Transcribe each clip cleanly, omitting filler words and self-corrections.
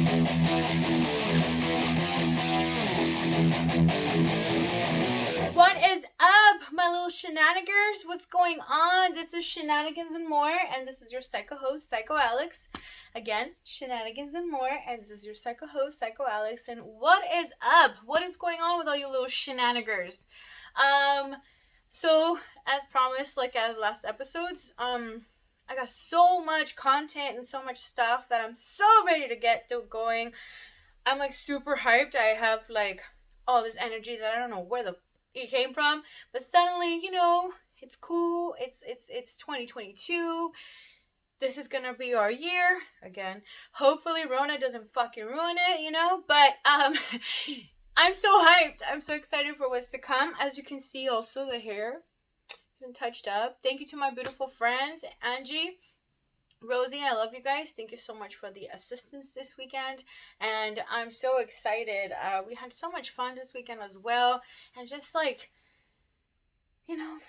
What is up, my little shenanigans? What's going on? This is Shenanigans and More, and this is your psycho host, Psycho Alex. Again, Shenanigans and More, and this is your psycho host, Psycho Alex. And what is up? What is going on with all you little shenanigans? So as promised, like as last episodes, I got so much content and so much stuff that I'm so ready to get going. I'm like super hyped. I have like all this energy that I don't know where it came from, but suddenly, it's cool. It's 2022. This is gonna be our year again. Hopefully Rona doesn't fucking ruin it, but I'm so hyped. I'm so excited for what's to come. As you can see, also the hair has been touched up. Thank you to my beautiful friends, Angie, Rosie, I love you guys. Thank you so much for the assistance this weekend. And I'm so excited. We had so much fun this weekend as well. And just like,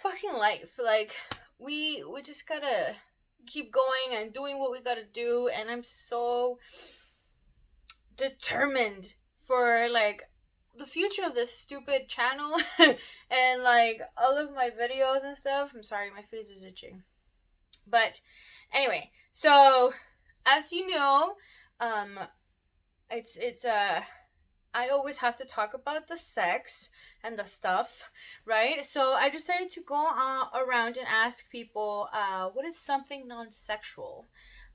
fucking life. Like, we just gotta keep going and doing what we gotta do. And I'm so determined for like the future of this stupid channel and like all of my videos and stuff. I'm sorry, my face is itching. But anyway, so as you know, it's I always have to talk about the sex and the stuff, right? So I decided to go around and ask people, what is something non-sexual,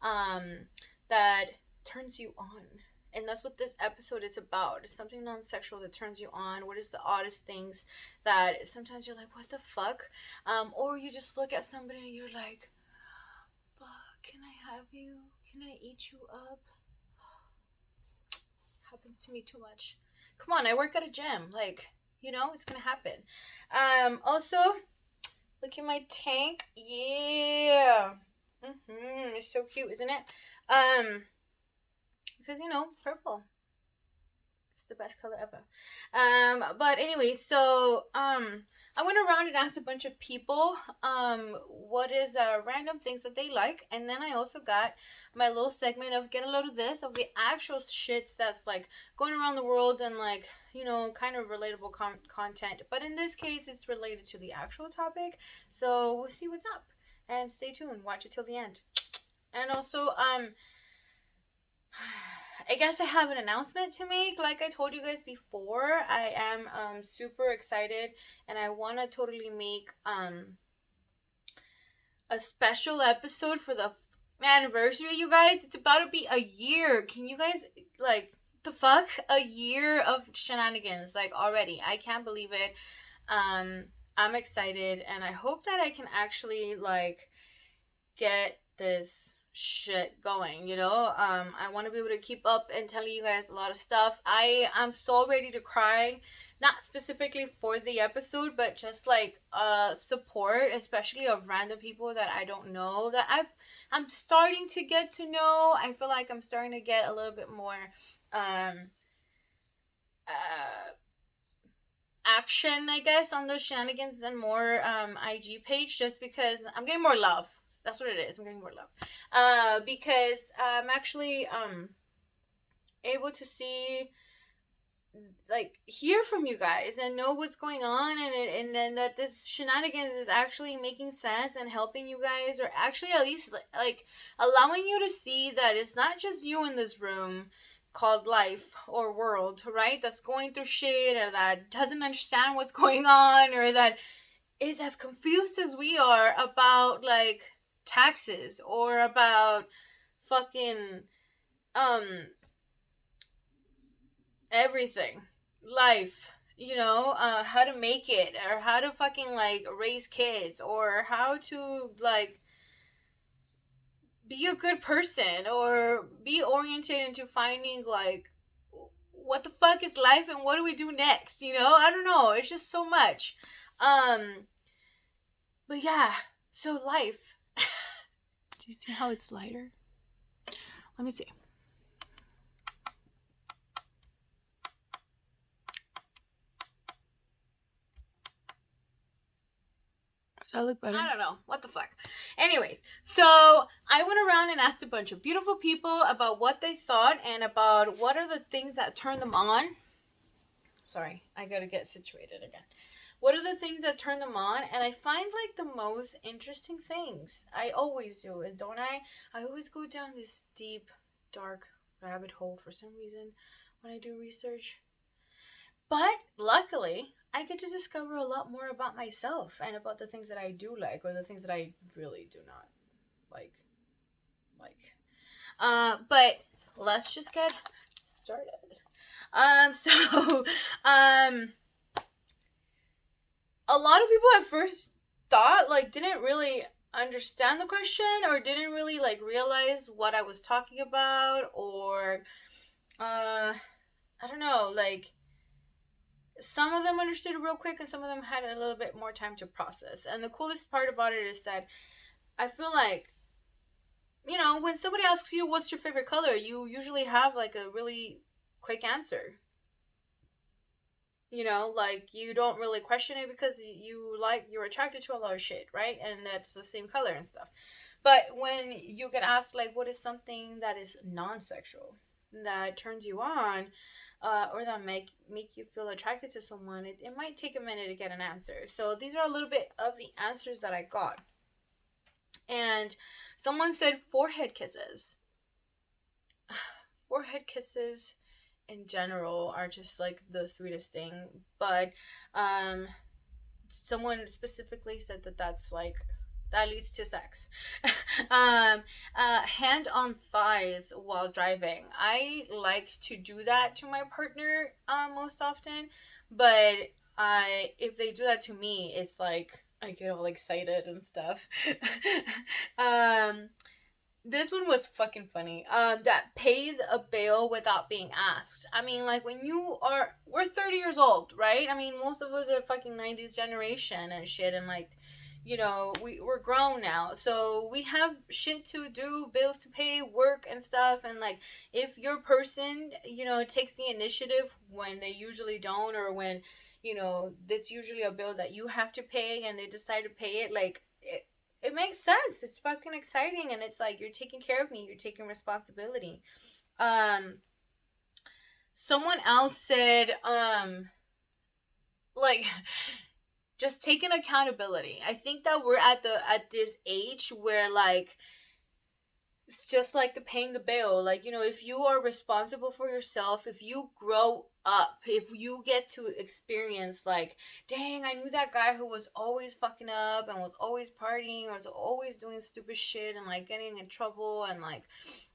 that turns you on? And that's what this episode is about. It's something non-sexual that turns you on. What is the oddest things that sometimes you're like, what the fuck? Or you just look at somebody and you're like, can I have you? Can I eat you up? Happens to me too much. Come on, I work at a gym. Like, it's gonna happen. Also, look at my tank. Yeah. It's so cute, isn't it? Because, purple. It's the best color ever. But anyway, so, I went around and asked a bunch of people, what is random things that they like, and then I also got my little segment of get a load of this, of the actual shits that's like going around the world and like, kind of relatable content, but in this case, it's related to the actual topic, so we'll see what's up, and stay tuned, watch it till the end. And also, I guess I have an announcement to make. Like I told you guys before, I am super excited and I want to totally make a special episode for the anniversary, you guys. It's about to be a year. Can you guys, like, the fuck? A year of shenanigans, like, already. I can't believe it. I'm excited and I hope that I can actually, like, get this shit going, I want to be able to keep up and telling you guys a lot of stuff. I'm so ready to cry, not specifically for the episode, but just like support, especially of random people that I don't know, that I'm starting to get to know. I feel like I'm starting to get a little bit more action, I guess, on the Shenanigans and More IG page, just because I'm getting more love. That's what it is. I'm getting more love. Because I'm actually able to see, like, hear from you guys and know what's going on, and that this shenanigans is actually making sense and helping you guys, or actually at least like allowing you to see that it's not just you in this room called life or world, right? That's going through shit, or that doesn't understand what's going on, or that is as confused as we are about like taxes or about fucking everything, life, how to make it, or how to fucking like raise kids, or how to like be a good person, or be oriented into finding like what the fuck is life and what do we do next, I don't know, it's just so much. But yeah, so life. Do you see how it's lighter? Let me see. I look better? I don't know. What the fuck? Anyways, so I went around and asked a bunch of beautiful people about what they thought and about what are the things that turn them on. Sorry, I gotta get situated again. What are the things that turn them on? And I find like the most interesting things. I always do it, don't I? I always go down this deep, dark rabbit hole for some reason when I do research. But luckily, I get to discover a lot more about myself and about the things that I do like or the things that I really do not like. But let's just get started. So, a lot of people at first thought, like, didn't really understand the question or didn't really, like, realize what I was talking about or, I don't know, like, some of them understood it real quick and some of them had a little bit more time to process. And the coolest part about it is that I feel like, you know, when somebody asks you what's your favorite color, you usually have like a really quick answer. You know, like you don't really question it because you're attracted to a lot of shit, right? And that's the same color and stuff. But when you get asked like what is something that is non-sexual that turns you on, or that make you feel attracted to someone, it might take a minute to get an answer. So these are a little bit of the answers that I got. And someone said forehead kisses. Forehead kisses in general are just like the sweetest thing, but someone specifically said that that's like that leads to sex. Hand on thighs while driving. I like to do that to my partner most often, but if they do that to me, it's like I get all excited and stuff. um, this one was fucking funny. That pays a bill without being asked. I mean, like when we're 30 years old, right? I mean, most of us are fucking 90s generation and shit, and like, you know, we're grown now, so we have shit to do, bills to pay, work and stuff, and like if your person, you know, takes the initiative when they usually don't, or when, you know, it's usually a bill that you have to pay and they decide to pay it, like it makes sense. It's fucking exciting and it's like you're taking care of me, you're taking responsibility. Um Someone else said like just taking accountability. I think that we're at this age where like it's just like the paying the bill. Like, you know, if you are responsible for yourself, if you grow up, if you get to experience like, dang, I knew that guy who was always fucking up and was always partying or was always doing stupid shit and like getting in trouble, and like,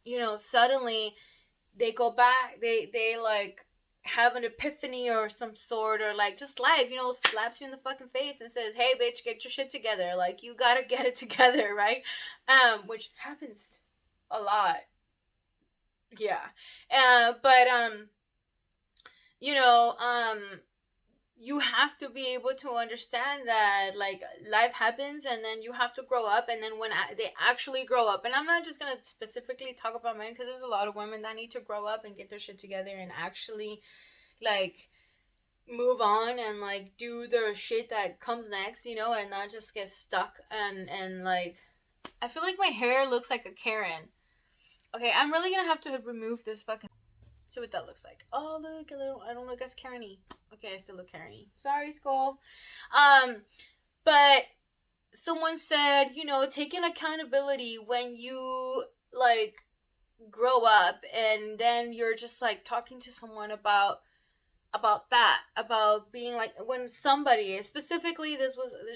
you know, suddenly they go back, they like have an epiphany or some sort, or like just life, you know, slaps you in the fucking face and says, hey bitch, get your shit together, like you gotta get it together, right? Which happens a lot. Yeah. But you know, you have to be able to understand that like life happens and then you have to grow up, and then when they actually grow up, and I'm not just gonna specifically talk about men because there's a lot of women that need to grow up and get their shit together and actually like move on and like do the shit that comes next, you know, and not just get stuck and like I feel like my hair looks like a Karen. Okay, I'm really gonna have to remove this fucking. See what that looks like. Oh look, I don't look as Karen-y. Okay, I still look Karen-y. Sorry, Skull. But someone said, you know, taking accountability when you like grow up and then you're just like talking to someone about that, about being like when somebody, specifically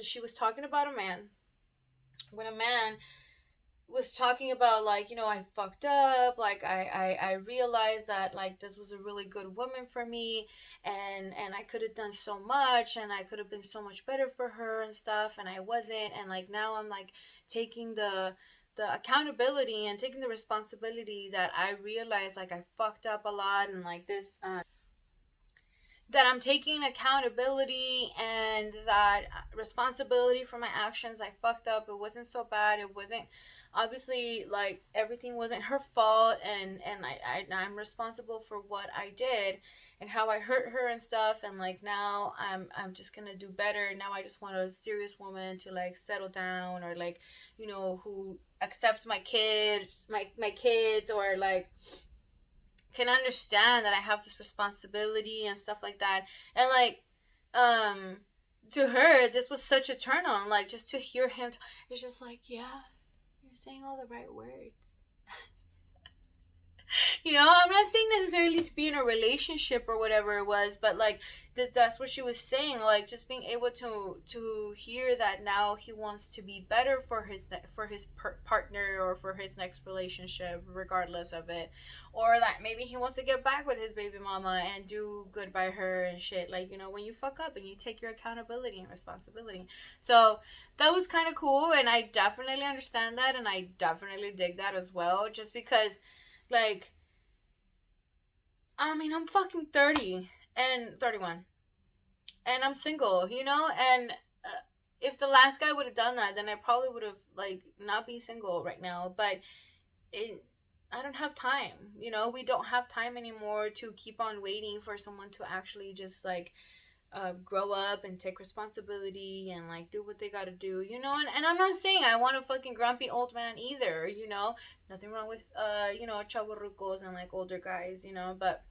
she was talking about a man, when a man was talking about like, you know, I fucked up, like I realized that like this was a really good woman for me, and I could have done so much and I could have been so much better for her and stuff, and I wasn't, and like now I'm like taking the accountability and taking the responsibility that I realized like I fucked up a lot, and like this that I'm taking accountability and that responsibility for my actions. I fucked up. It wasn't so bad. It wasn't obviously, like, everything wasn't her fault, and I'm responsible for what I did and how I hurt her and stuff, and like now I'm just gonna do better. Now I just want a serious woman to like settle down, or like, who accepts my kids, or like can understand that I have this responsibility and stuff like that. And like, um to her, this was such a turn on, like, just to hear him it's just like, yeah, you're saying all the right words. I'm not saying necessarily to be in a relationship or whatever it was, but like that's what she was saying. Like, just being able to hear that now he wants to be better for his partner, or for his next relationship, regardless of it, or that maybe he wants to get back with his baby mama and do good by her and shit. Like, when you fuck up and you take your accountability and responsibility. So that was kind of cool, and I definitely understand that, and I definitely dig that as well. Just because, like, I mean, I'm fucking 30 and 31, and I'm single, and if the last guy would have done that, then I probably would have, like, not be single right now. But I don't have time, we don't have time anymore to keep on waiting for someone to actually just, like, grow up and take responsibility and, like, do what they gotta do, and I'm not saying I want a fucking grumpy old man either, nothing wrong with chavorrucos and, like, older guys, but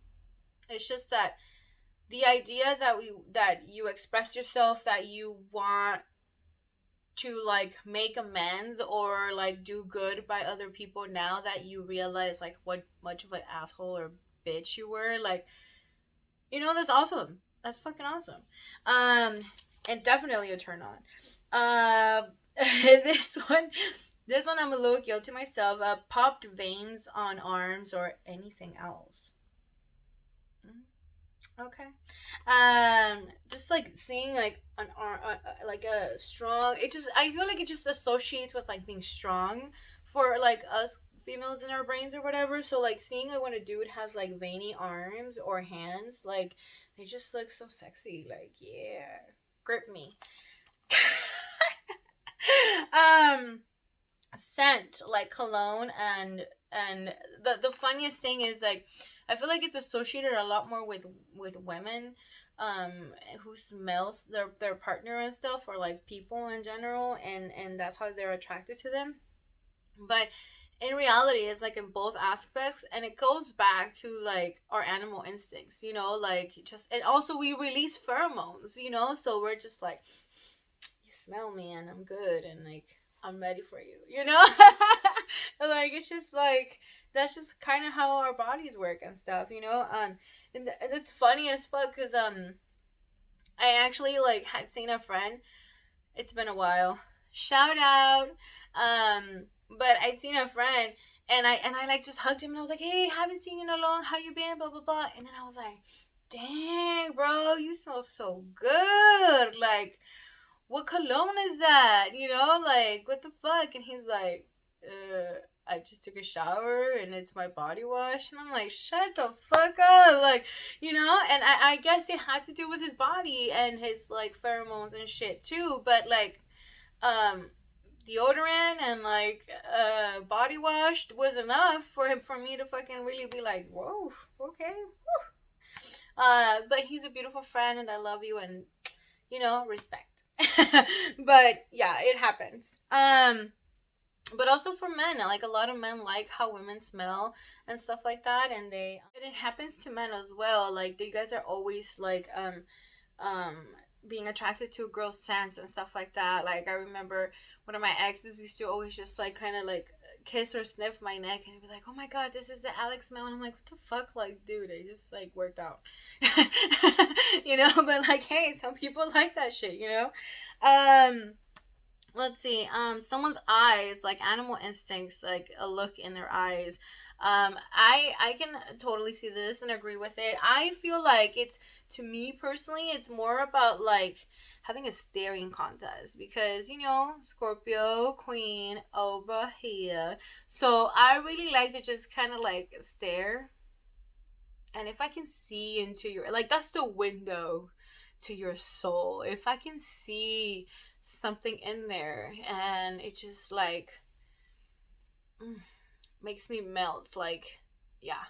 it's just that the idea that you express yourself, that you want to, like, make amends or, like, do good by other people now that you realize, like, what much of an asshole or bitch you were, like, that's awesome. That's fucking awesome. And definitely a turn on. This one I'm a little guilty myself. Popped veins on arms or anything else. Okay. Just like seeing like an arm, like a strong. I feel like it just associates with like being strong for like us females in our brains or whatever. So like seeing like when a dude has like veiny arms or hands, like they just look so sexy. Like, yeah, grip me. Scent like cologne, and the funniest thing is, like, I feel like it's associated a lot more with women who smells their partner and stuff, or like people in general, and that's how they're attracted to them. But in reality, it's like in both aspects, and it goes back to like our animal instincts, like, just, and also we release pheromones, so we're just like, you smell me and I'm good, and like I'm ready for you, like, it's just like, that's just kind of how our bodies work and stuff, and it's funny as fuck, because I actually, like, had seen a friend. It's been a while, shout out. But I'd seen a friend, and I like just hugged him, and I was like, hey, haven't seen you in a long, how you been, blah blah blah. And then I was like, dang, bro, you smell so good, like, what cologne is that, like, what the fuck? And he's like, I just took a shower and it's my body wash. And I'm like, shut the fuck up, like, and I guess it had to do with his body and his, like, pheromones and shit too, but like, deodorant and like body wash was enough for me to fucking really be like, whoa, okay, but he's a beautiful friend, and I love you, and respect. But yeah, it happens. But also for men, like, a lot of men like how women smell and stuff like that, and it happens to men as well. Like, you guys are always like being attracted to a girl's scent and stuff like that. Like, I remember one of my exes used to always just like kind of like kiss or sniff my neck and be like, oh my god, this is the Alex smell. And I'm like, what the fuck, like, dude, I just like worked out. But like, hey, some people like that shit. Let's see, someone's eyes, like animal instincts, like a look in their eyes. I can totally see this and agree with it. I feel like it's, to me personally, it's more about like having a staring contest, because Scorpio queen over here. So I really like to just kind of like stare, and if I can see into your, like, that's the window to your soul. If I can see something in there, and it just like makes me melt. Like, yeah,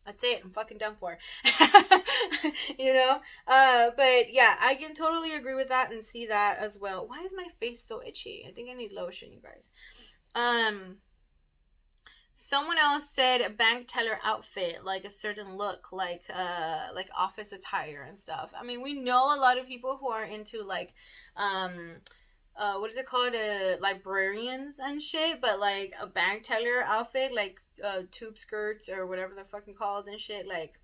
that's it. I'm fucking done for. you know? But yeah, I can totally agree with that and see that as well. Why is my face so itchy? I think I need lotion, you guys. Um, Someone else said a bank teller outfit, like a certain look, like office attire and stuff. I mean, we know a lot of people who are into like um what is it called, librarians and shit, but like a bank teller outfit, like tube skirts or whatever they're fucking called and shit, like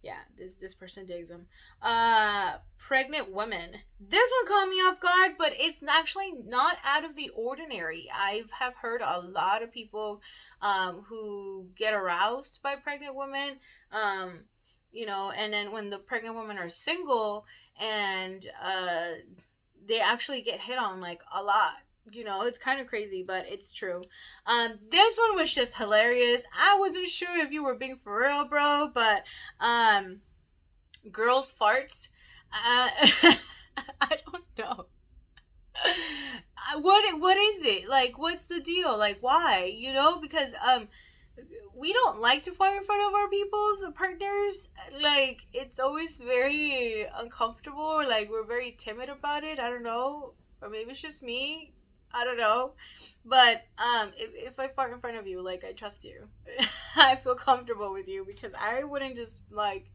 yeah, this person digs them. Pregnant women. This one caught me off guard, but it's actually not out of the ordinary. I have heard a lot of people, who get aroused by pregnant women. And then when the pregnant women are single and they actually get hit on like a lot. It's kind of crazy, but it's true. This one was just hilarious. I wasn't sure if you were being for real, bro, but girls farts. I don't know. What is it? Like, what's the deal? Like, why? Because we don't like to fart in front of our people's partners. Like, it's always very uncomfortable. Like, we're very timid about it. I don't know. Or maybe it's just me. I don't know. But if I fart in front of you, like, I trust you. I feel comfortable with you because I wouldn't just, like,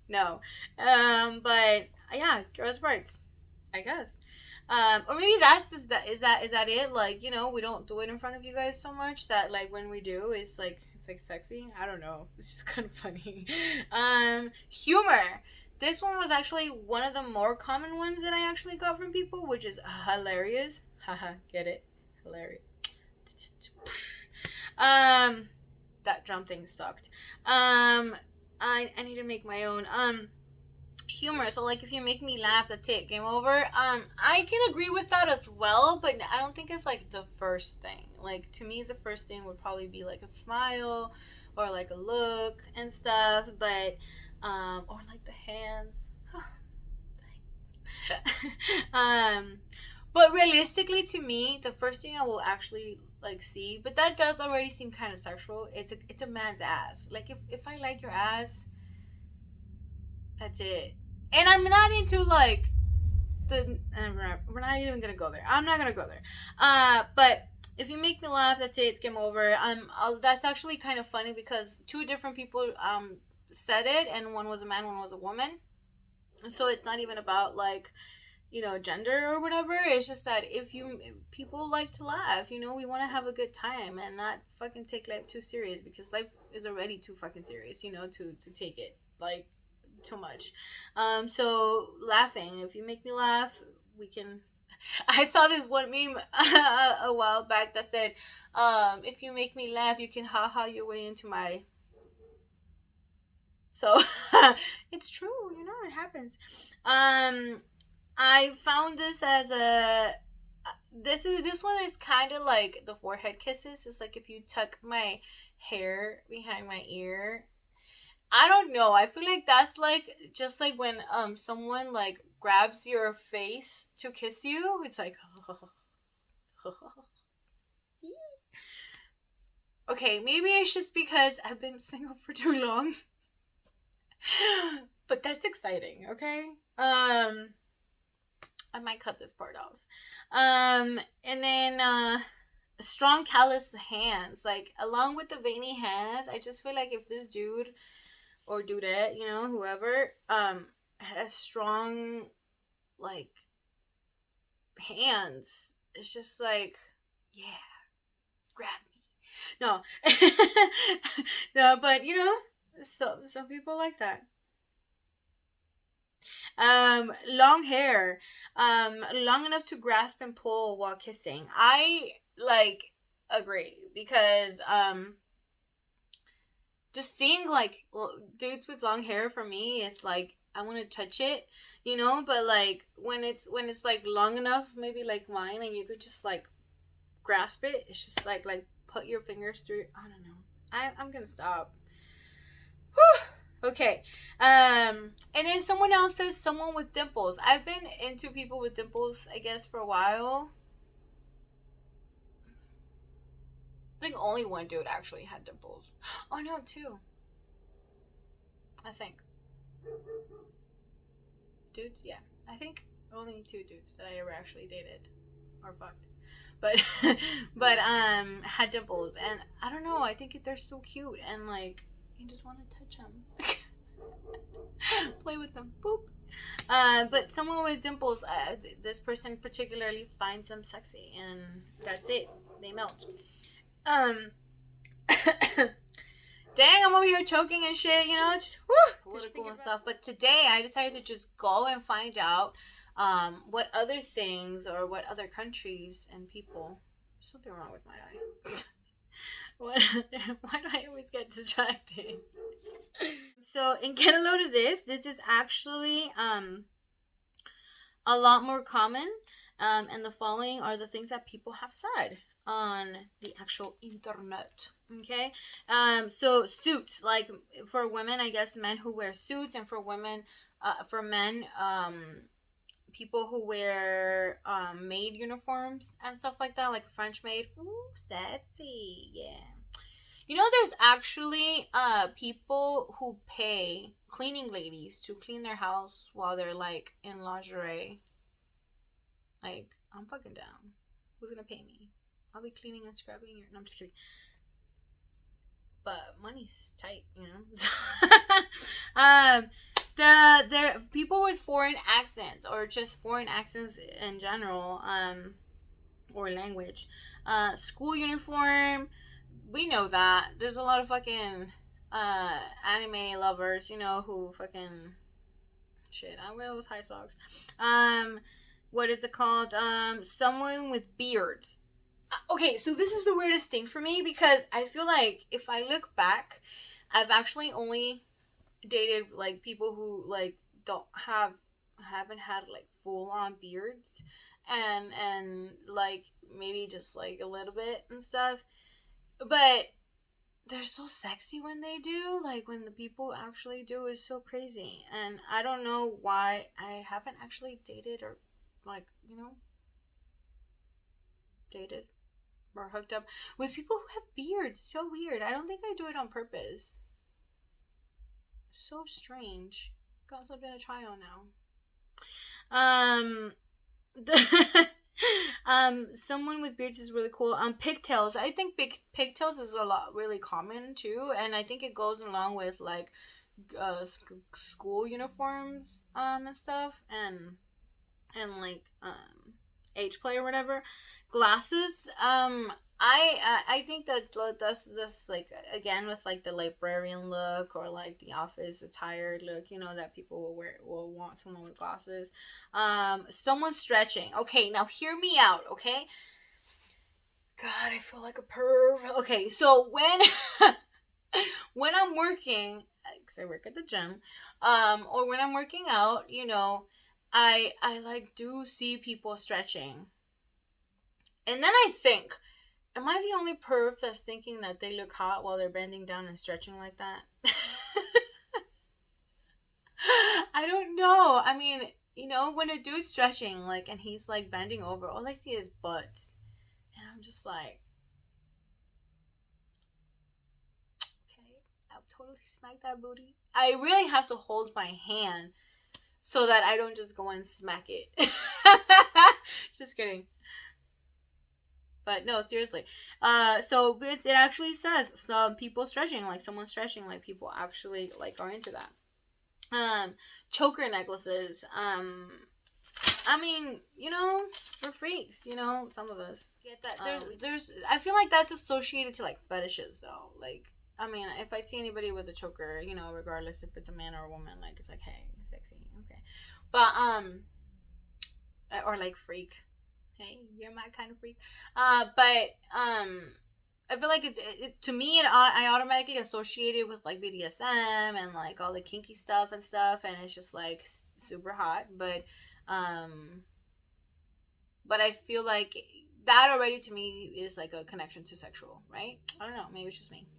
no. But yeah, girls' farts, I guess. Or maybe that's just that. Is that it? Like, we don't do it in front of you guys so much that, like, when we do, it's like sexy. I don't know. It's just kind of funny. Humor. This one was actually one of the more common ones that I actually got from people, which is hilarious. Haha, get it? Hilarious. That drum thing sucked. I need to make my own. Humor. So, like, if you make me laugh, that's it. Game over. I can agree with that as well, but I don't think it's like the first thing. Like, to me, the first thing would probably be like a smile or like a look and stuff. But or like the hands. But realistically, to me, the first thing I will actually like see, but that does already seem kind of sexual. It's a man's ass. Like, if I like your ass, that's it. And I'm not into like we're not even gonna go there. I'm not gonna go there. But if you make me laugh, that's it. It's game over. That's actually kind of funny because two different people said it, and one was a man, one was a woman. So it's not even about like gender or whatever. It's just that if people like to laugh, we want to have a good time and not fucking take life too serious because life is already too fucking serious, to take it like too much. So laughing, if you make me laugh, we can. I saw this one meme a while back that said, if you make me laugh, you can ha your way into my. So it's true, it happens. I found this as this one is kind of like the forehead kisses. It's like if you tuck my hair behind my ear. I don't know. I feel like that's like just like when someone like grabs your face to kiss you. It's like okay, maybe it's just because I've been single for too long. But that's exciting, okay? I might cut this part off. And then strong callous hands, like along with the veiny hands. I just feel like if this dude or dudette, whoever, has strong like hands, it's just like, yeah, grab me. No, no, but so some people like that. Long hair, long enough to grasp and pull while kissing. I like agree because just seeing like dudes with long hair for me, it's like I want to touch it, but like when it's like long enough, maybe like mine, and you could just like grasp it. It's just like put your fingers through. I don't know. I'm gonna stop. Whew. Okay. And then someone else says someone with dimples. I've been into people with dimples, I guess, for a while. think only one dude actually had dimples. Oh no, two. I think. Dudes, yeah. I think only two dudes that I ever actually dated or fucked. But had dimples, and I don't know, I think they're so cute, and like you just want to touch them. Play with them. Boop. But someone with dimples, this person particularly finds them sexy, and that's it. They melt. Dang, I'm over here choking and shit, you know, just political and stuff. But today I decided to just go and find out what other things or what other countries and people. There's something wrong with my eye. Why do I always get distracted? So, in Get a Load of This is actually a lot more common. And the following are the things that people have said on the actual internet. Okay? So, suits. Like, for women, I guess men who wear suits. And for women, for men, people who wear maid uniforms and stuff like that. Like a French maid. Ooh, sexy. Yeah. You know, there's actually people who pay cleaning ladies to clean their house while they're like in lingerie. Like, I'm fucking down. Who's gonna pay me? I'll be cleaning and scrubbing your... No, I'm just kidding. But money's tight, you know? There people with foreign accents or just foreign accents in general, or language. School uniform. We know that. There's a lot of fucking anime lovers, you know, who fucking shit. I wear those high socks. What is it called? Someone with beards. Okay, so this is the weirdest thing for me because I feel like if I look back, I've actually only dated like people who like haven't had like full on beards and like maybe just like a little bit and stuff. But they're so sexy when they do. Like, when the people actually do is so crazy. And I don't know why I haven't actually dated or, like, you know, dated or hooked up with people who have beards. So weird. I don't think I do it on purpose. So strange. Got something to try on now. Someone with beards is really cool. Pigtails. I think pigtails is a lot really common too, and I think it goes along with like school uniforms and stuff, and like age play or whatever. Glasses. I think that that's like again with like the librarian look or like the office attire look, you know, that people will want someone with glasses. Someone stretching. Okay, now hear me out, okay? God, I feel like a perv. Okay, so when I'm working, because I work at the gym, or when I'm working out, you know, I like do see people stretching, and then I think, am I the only perv that's thinking that they look hot while they're bending down and stretching like that? I don't know. I mean, you know, when a dude's stretching, like, and he's, like, bending over, all I see is butts. And I'm just like, okay, I'll totally smack that booty. I really have to hold my hand so that I don't just go and smack it. Just kidding. But no, seriously. So it actually says some people stretching, like someone stretching, like people actually like are into that. Choker necklaces. I mean, you know, we're freaks, you know, some of us get that. There's I feel like that's associated to like fetishes though. Like, I mean, if I see anybody with a choker, you know, regardless if it's a man or a woman, like it's like, hey, sexy, okay. But or like freak. Hey, you're my kind of freak. But I feel like to me, I automatically associate it with like BDSM and like all the kinky stuff and stuff, and it's just like super hot. But I feel like that already to me is like a connection to sexual, right? I don't know, maybe it's just me.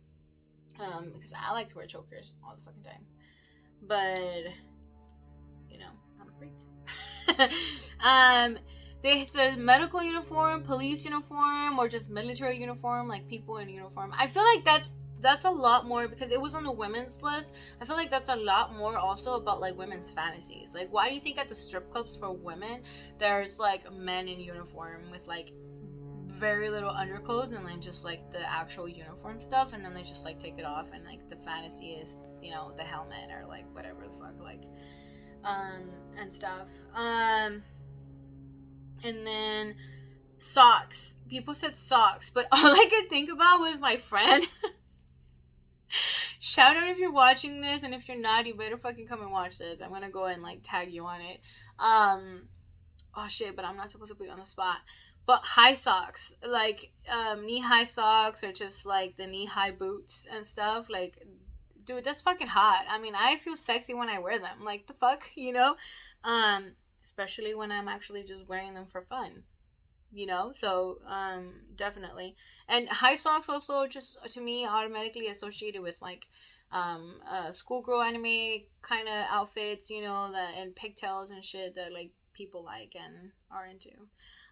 Because I like to wear chokers all the fucking time. But you know, I'm a freak. they said medical uniform, police uniform, or just military uniform, like people in uniform. I feel like that's a lot more, because it was on the women's list. I feel like that's a lot more also about like women's fantasies. Like, why do you think at the strip clubs for women there's like men in uniform with like very little underclothes and then just like the actual uniform stuff, and then they just like take it off, and like the fantasy is, you know, the helmet or like whatever the fuck, like and stuff. And then socks. People said socks, but all I could think about was my friend. Shout out if you're watching this, and if you're not, you better fucking come and watch this. I'm gonna go and like tag you on it. Oh shit, but I'm not supposed to put you on the spot. But high socks, like knee-high socks, or just like the knee-high boots and stuff. Like, dude, that's fucking hot. I mean, I feel sexy when I wear them. Like, the fuck, you know? Especially when I'm actually just wearing them for fun. You know? So, definitely. And high socks also just, to me, automatically associated with, like, schoolgirl anime kind of outfits, you know, that, and pigtails and shit that, like, people like and are into.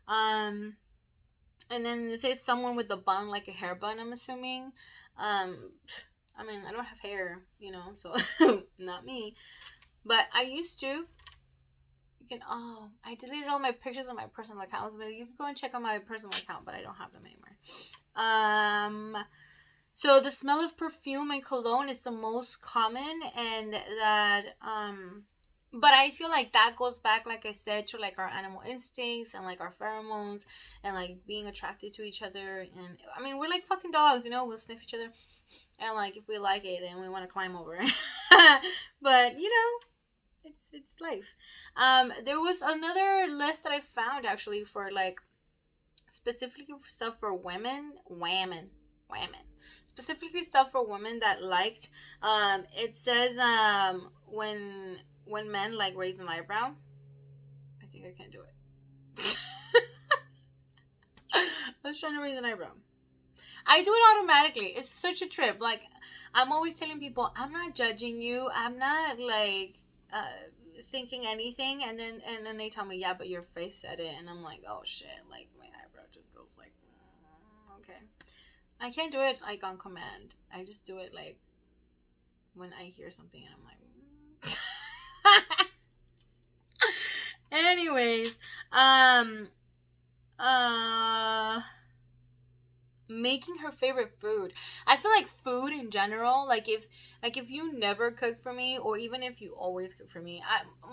And then it says someone with a bun, like a hair bun, I'm assuming. I mean, I don't have hair, you know, so not me. But I used to. You can, I deleted all my pictures on my personal account. You can go and check on my personal account, but I don't have them anymore. So the smell of perfume and cologne is the most common, and that, but I feel like that goes back, like I said, to like our animal instincts and like our pheromones and like being attracted to each other. And I mean, we're like fucking dogs, you know, we'll sniff each other, and like if we like it, then we want to climb over. But you know, it's life. There was another list that I found actually for like specifically for stuff for women, specifically stuff for women that liked. It says when men like raise an eyebrow. I think I can't do it. I was trying to raise an eyebrow. I do it automatically. It's such a trip. Like, I'm always telling people, I'm not judging you. I'm not like thinking anything, and then they tell me, yeah, but your face said it, and I'm like, oh shit, like my eyebrow just goes like, okay. I can't do it like on command. I just do it like when I hear something and I'm like, anyways, making her favorite food. I feel like food in general, like if you never cook for me, or even if you always cook for me,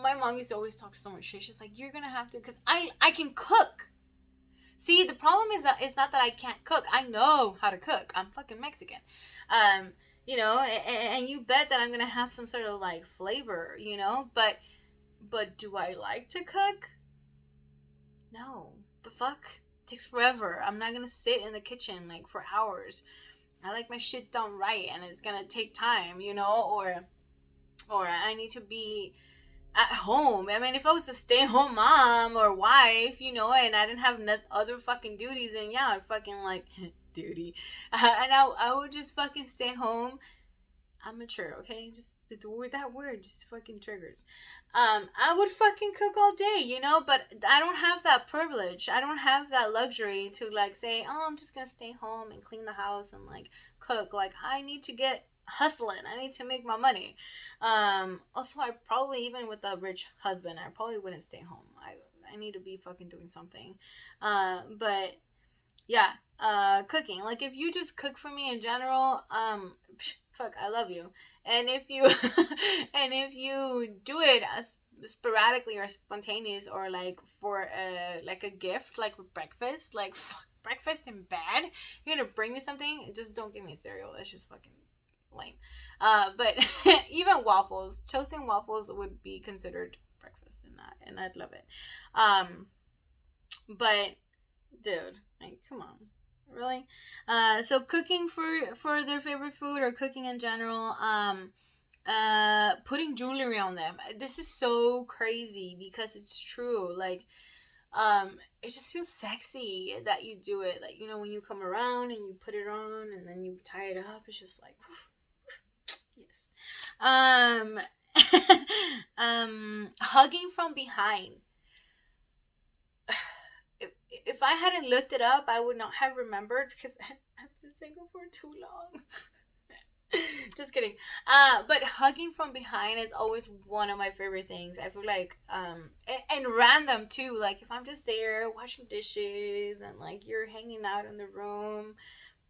my mom used to always talk so much shit. She's like, you're gonna have to, because I can cook. See, the problem is that it's not that I can't cook. I know how to cook. I'm fucking Mexican. You know, and you bet that I'm going to have some sort of, like, flavor, you know? But do I like to cook? No. The fuck? It takes forever. I'm not going to sit in the kitchen, like, for hours. I like my shit done right, and it's going to take time, you know? Or I need to be at home. I mean, if I was a stay-at-home mom or wife, you know, and I didn't have other fucking duties, then yeah, I'd fucking like duty, and I would just fucking stay home. I'm mature, okay? Just that word just fucking triggers. I would fucking cook all day, you know, but I don't have that privilege. I don't have that luxury to like say, oh, I'm just gonna stay home and clean the house and like cook. Like, I need to get hustling. I need to make my money. Also, I probably, even with a rich husband, I probably wouldn't stay home. I need to be fucking doing something. But yeah, cooking. Like, if you just cook for me in general, fuck, I love you. And if you and if you do it as sporadically or spontaneous, or like for like a gift, like with breakfast, like fuck, breakfast in bed, you're gonna bring me something, just don't give me cereal. That's just fucking lame. But even waffles, toasting waffles would be considered breakfast in that, and I'd love it. But dude, like, come on, really? So cooking for their favorite food, or cooking in general, putting jewelry on them. This is so crazy because it's true. Like, it just feels sexy that you do it. Like, you know, when you come around and you put it on and then you tie it up, it's just like, yes. Hugging from behind. if I hadn't looked it up, I would not have remembered because I've been single for too long. Just kidding. But hugging from behind is always one of my favorite things. I feel like, and random too. Like if I'm just there washing dishes and like you're hanging out in the room,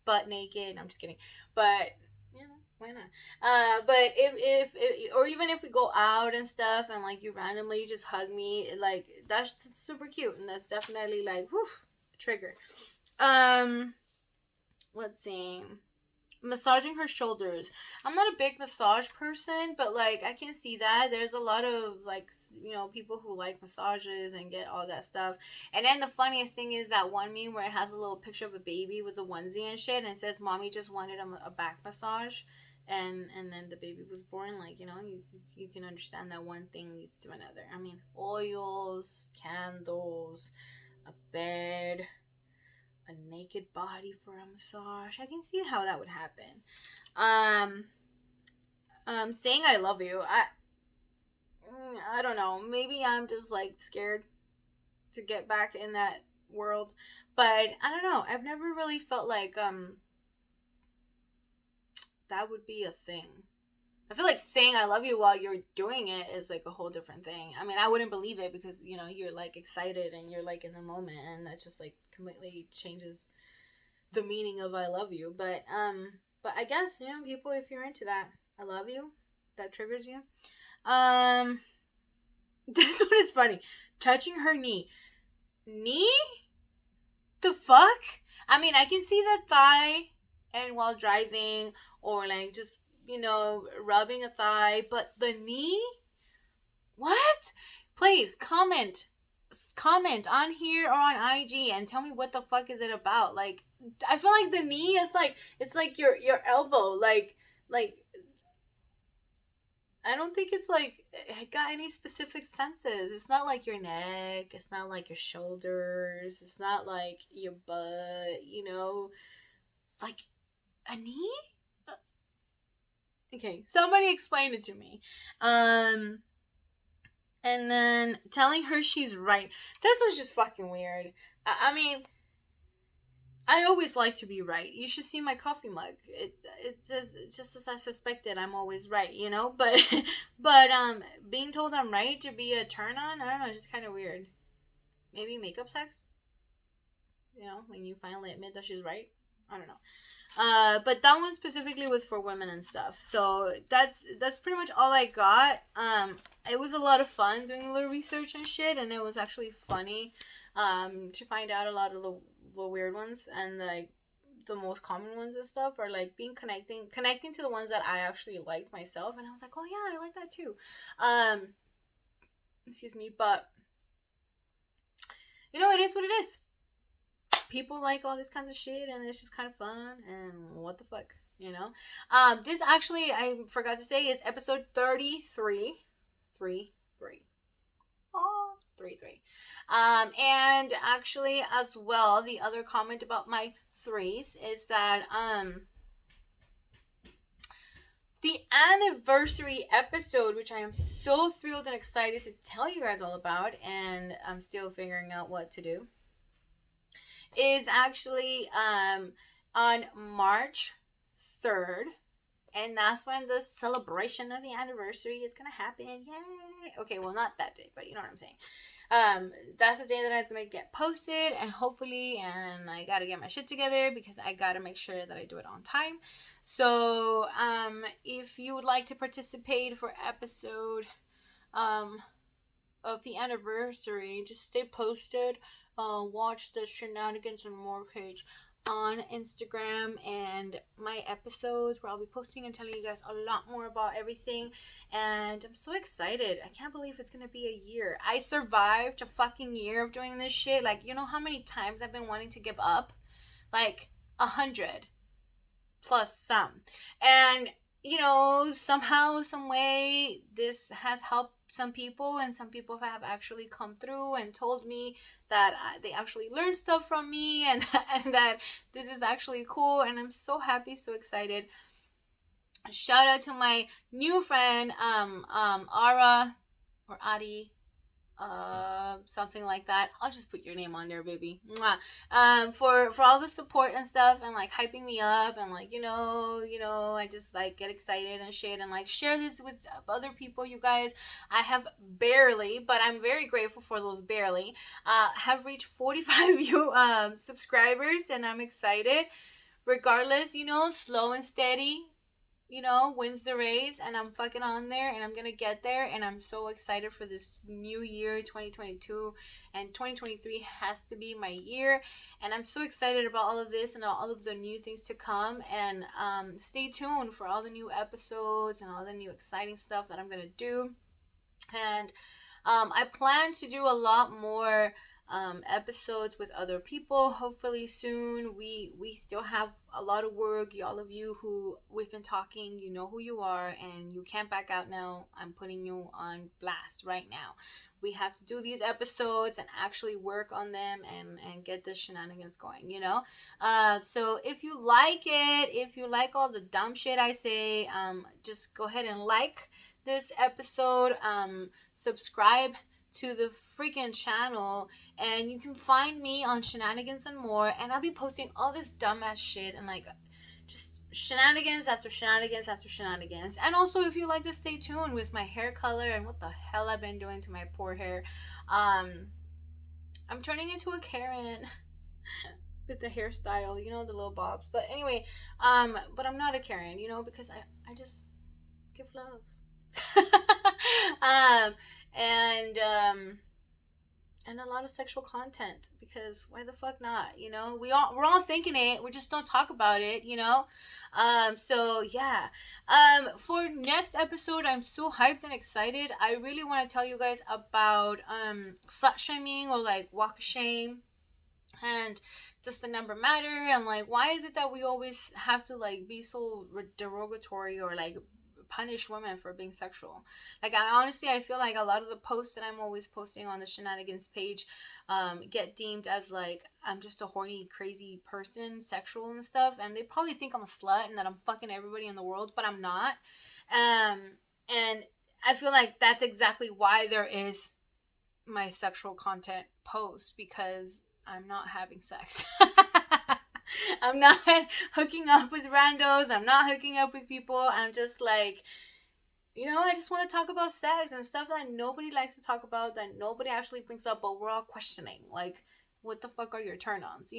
butt naked. I'm just kidding. But you know, why not? But if or even if we go out and stuff and like you randomly just hug me, like that's super cute and that's definitely like, whew, trigger. Let's see. Massaging her shoulders. I'm not a big massage person, but like I can see that there's a lot of like people who like massages and get all that stuff. And then the funniest thing is that one meme where it has a little picture of a baby with a onesie and shit, and it says mommy just wanted a back massage, and then the baby was born. Like you can understand that one thing leads to another. I mean, oils, candles, a bed, a naked body for a massage. I can see how that would happen. Saying I love you. I don't know. Maybe I'm just like scared to get back in that world, but I don't know. I've never really felt like that would be a thing. I feel like saying I love you while you're doing it is like a whole different thing. I mean, I wouldn't believe it because, you're like excited and you're like in the moment and that just like completely changes the meaning of I love you. But I guess, people, if you're into that, I love you, that triggers you. This one is funny. Touching her knee. Knee? The fuck? I mean, I can see the thigh and while driving or like just rubbing a thigh, but the knee? What? Please comment on here or on IG and tell me what the fuck is it about. Like, I feel like the knee is like, it's like your elbow, like I don't think it's like it got any specific senses. It's not like your neck, it's not like your shoulders, it's not like your butt, like a knee. Okay, somebody explain it to me. And then telling her she's right. This was just fucking weird. I mean, I always like to be right. You should see my coffee mug. It says, just as I suspected, I'm always right, But being told I'm right to be a turn on, I don't know, just kind of weird. Maybe makeup sex? When you finally admit that she's right? I don't know. But that one specifically was for women and stuff. So that's pretty much all I got. It was a lot of fun doing a little research and shit, and it was actually funny to find out a lot of the weird ones and like the most common ones and stuff are like connecting to the ones that I actually liked myself, and I was like, oh yeah, I like that too. Excuse me, but it is what it is. People like all this kinds of shit and it's just kind of fun and what the fuck, this actually, I forgot to say, it's episode 33. 3. Oh, 3. And actually as well, the other comment about my threes is that the anniversary episode, which I am so thrilled and excited to tell you guys all about, and I'm still figuring out what to do, is actually on March 3rd, and that's when the celebration of the anniversary is gonna happen. Yay! Okay, well, not that day, but you know what I'm saying. That's the day that it's gonna get posted, and hopefully, and I gotta get my shit together because I gotta make sure that I do it on time. So if you would like to participate for episode of the anniversary, just stay posted. Watch the Shenanigans and More page on Instagram and my episodes where I'll be posting and telling you guys a lot more about everything. And I'm so excited. I can't believe it's gonna be a year. I survived a fucking year of doing this shit. Like, how many times I've been wanting to give up? Like 100 plus some. And somehow, some way, this has helped some people, and some people have actually come through and told me that they actually learned stuff from me, and that this is actually cool, and I'm so happy, so excited. Shout out to my new friend, Ara, or Adi, something like that. I'll just put your name on there, baby. Mwah. For all the support and stuff, and like hyping me up, and like I just like get excited and shit, and like share this with other people. You guys, I have barely, but I'm very grateful for those barely. Have reached 45 subscribers, and I'm excited. Regardless, slow and steady, wins the race, and I'm fucking on there, and I'm gonna get there, and I'm so excited for this new year, 2022, and 2023 has to be my year, and I'm so excited about all of this and all of the new things to come, and stay tuned for all the new episodes and all the new exciting stuff that I'm gonna do, and I plan to do a lot more episodes with other people hopefully soon. We still have a lot of work. All of you who we've been talking, you know who you are, and you can't back out now. I'm putting you on blast right now. We have to do these episodes and actually work on them and get the shenanigans going, so if you like it, if you like all the dumb shit I say, just go ahead and like this episode, subscribe to the freaking channel, and you can find me on Shenanigans and More, and I'll be posting all this dumbass shit and like just shenanigans after shenanigans after shenanigans. And also, if you like to stay tuned with my hair color and what the hell I've been doing to my poor hair, I'm turning into a Karen with the hairstyle, the little bobs. But anyway, but I'm not a Karen, because I just give love. And a lot of sexual content, because why the fuck not? We're all thinking it, we just don't talk about it. So yeah. For next episode, I'm so hyped and excited. I really want to tell you guys about slut shaming, or like walk of shame, and does the number matter, and like why is it that we always have to like be so derogatory or like punish women for being sexual. Like, I feel like a lot of the posts that I'm always posting on the Shenanigans page get deemed as like I'm just a horny, crazy person, sexual and stuff, and they probably think I'm a slut and that I'm fucking everybody in the world, but I'm not. And I feel like that's exactly why there is my sexual content post, because I'm not having sex. I'm not hooking up with randos. I'm not hooking up with people. I'm just like, I just want to talk about sex and stuff that nobody likes to talk about, that nobody actually brings up, but we're all questioning. Like, what the fuck are your turn-ons,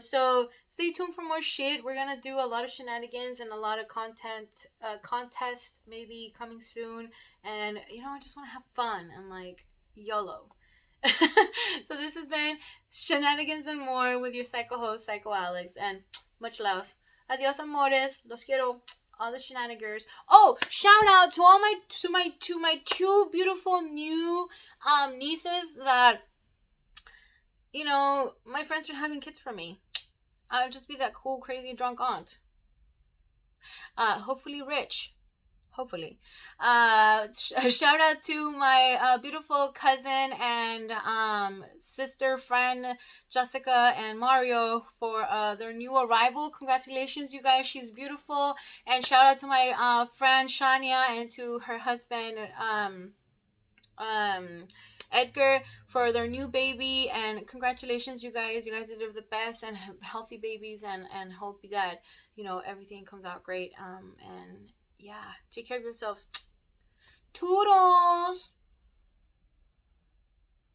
So stay tuned for more shit. We're gonna do a lot of shenanigans and a lot of content, contests maybe coming soon. And, I just want to have fun and like, YOLO. So this has been Shenanigans and More with your psycho host, Psycho Alex, and much love. Adios, amores. Los quiero. All the shenanigans. Oh, shout out to all my two beautiful new nieces that my friends are having kids for me. I'll just be that cool, crazy, drunk aunt. Hopefully rich. Hopefully. Shout out to my beautiful cousin and sister friend Jessica and Mario for their new arrival. Congratulations, you guys. She's beautiful. And shout out to my friend Shania and to her husband Edgar for their new baby. And congratulations, you guys. You guys deserve the best and healthy babies, and hope that everything comes out great. And yeah, take care of yourselves. Toodles!